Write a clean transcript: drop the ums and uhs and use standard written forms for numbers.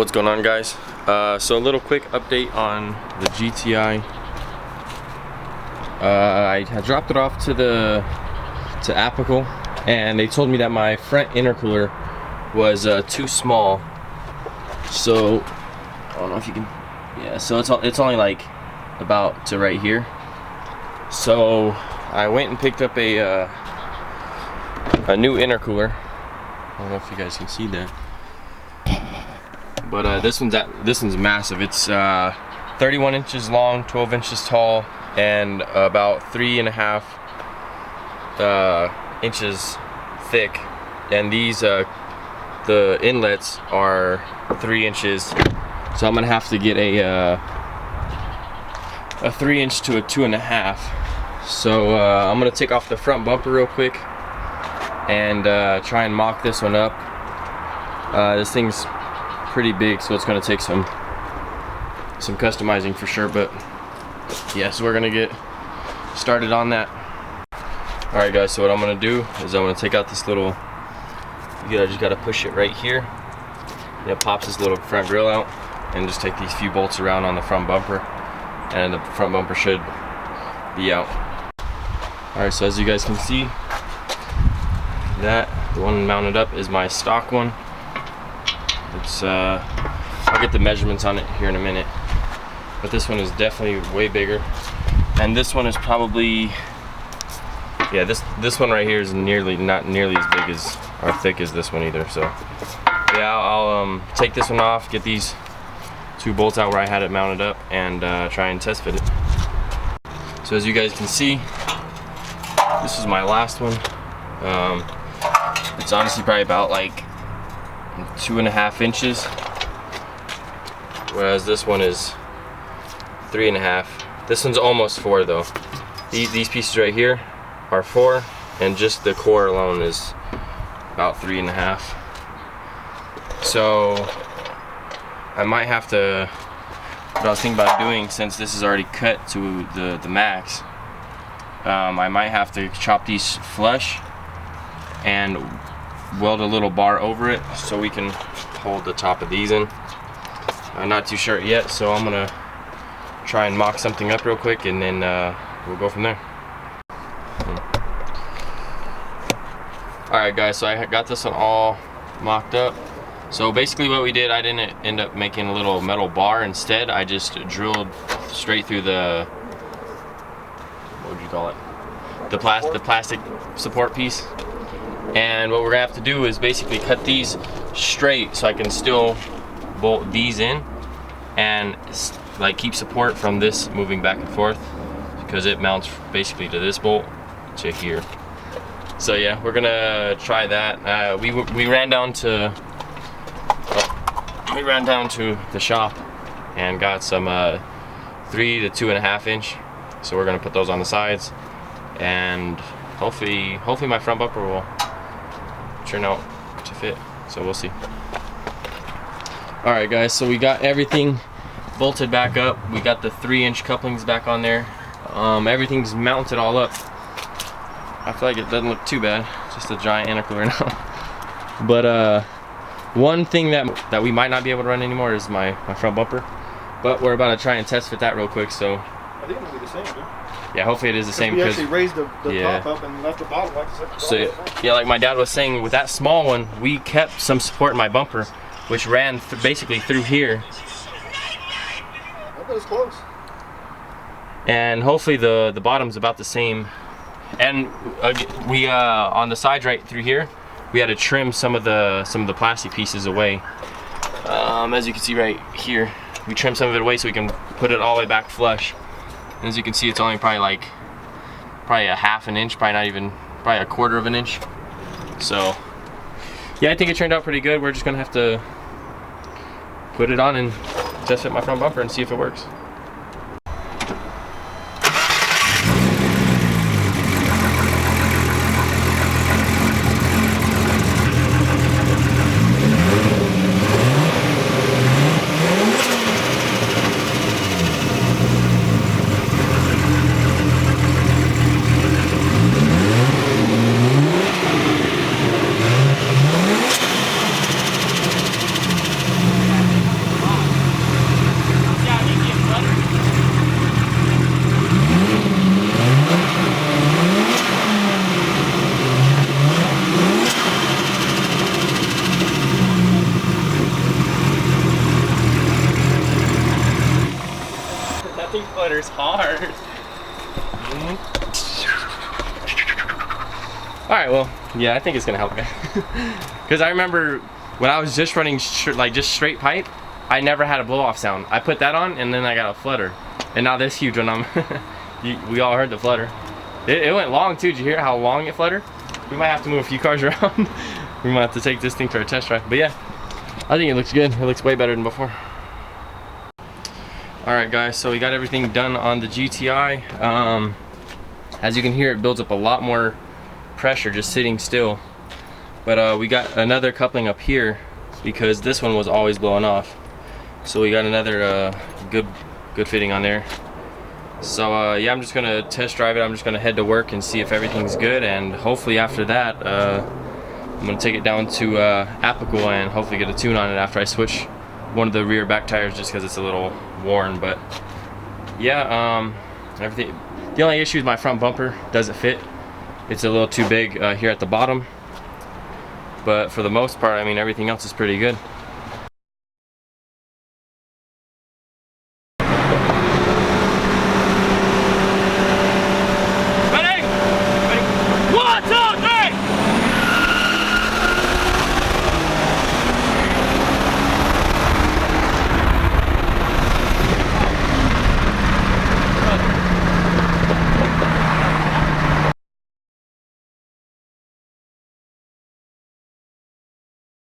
What's going on, guys? So a little quick update on the GTI. I had dropped it off to Apical, and they told me that my front intercooler was too small. So I don't know if you can. Yeah. So it's only like about to right here. So I went and picked up a new intercooler. I don't know if you guys can see that. But this one's massive. It's 31 inches long, 12 inches tall, and about 3.5 inches thick. And these the inlets are 3 inches. So I'm gonna have to get a 3-inch to a 2.5. So I'm gonna take off the front bumper real quick and try and mock this one up. This thing's pretty big, so it's going to take some customizing for sure, but yeah, so we're going to get started on that. Alright guys, so what I'm going to do is I'm going to take out this little, I just got to push it right here, and it pops this little front grill out, and just take these few bolts around on the front bumper, and the front bumper should be out. Alright, so as you guys can see, the one mounted up is my stock one. It's I'll get the measurements on it here in a minute, but this one is definitely way bigger, and this one is probably, yeah, this one right here is not nearly as big as or thick as this one either. So yeah, I'll take this one off, get these two bolts out where I had it mounted up, and try and test fit it. So as you guys can see, this is my last one. It's honestly probably about like 2.5 inches, whereas this one is 3.5. This one's almost 4 though. These pieces right here are 4, and just the core alone is about 3.5. So I might have to, what I was thinking about doing, since this is already cut to the max, I might have to chop these flush and weld a little bar over it so we can hold the top of these in. I'm not too sure yet, so I'm gonna try and mock something up real quick, and then we'll go from there. Alright guys, so I got this one all mocked up. So basically what we did, I didn't end up making a little metal bar. Instead, I just drilled straight through the, what would you call it? The plastic support piece. And what we're gonna have to do is basically cut these straight so I can still bolt these in and like keep support from this moving back and forth, because it mounts basically to this bolt to here. So yeah, we're gonna try that. We ran down to the shop and got some 3 to 2.5 inch. So we're gonna put those on the sides, and hopefully my front bumper will turn out to fit, so we'll see. Alright guys, so we got everything bolted back up. We got the 3-inch couplings back on there. Everything's mounted all up. I feel like it doesn't look too bad, just a giant intercooler now. But one thing that we might not be able to run anymore is my front bumper, but we're about to try and test fit that real quick. So I think it'll be the same, dude. Yeah, hopefully it is the same. We actually raised the top up and left the bottom like this. So yeah, like my dad was saying, with that small one, we kept some support in my bumper, which ran basically through here. That was close. And hopefully the bottom's about the same. And we on the sides right through here, we had to trim some of the plastic pieces away. As you can see right here, we trimmed some of it away so we can put it all the way back flush. And as you can see, it's only probably a 1/2 inch, probably a 1/4 inch. So yeah, I think it turned out pretty good. We're just gonna have to put it on and test fit my front bumper and see if it works. flutter's hard. All right, well, yeah, I think it's gonna help, because I remember when I was just running just straight pipe, I never had a blow off sound. I put that on and then I got a flutter, and now this huge one, we all heard the flutter. It went long too. Did you hear how long it fluttered? We might have to move a few cars around. We might have to take this thing for a test drive. But yeah, I think it looks good. It looks way better than before. All right, guys, so we got everything done on the GTI. As you can hear, it builds up a lot more pressure just sitting still. But we got another coupling up here because this one was always blowing off. So we got another good fitting on there. So yeah, I'm just gonna test drive it. I'm just gonna head to work and see if everything's good, and hopefully after that I'm gonna take it down to Apical and hopefully get a tune on it after I switch one of the rear back tires, just because it's a little worn. But yeah, everything. The only issue is my front bumper doesn't fit. It's a little too big here at the bottom, but for the most part, I mean, everything else is pretty good.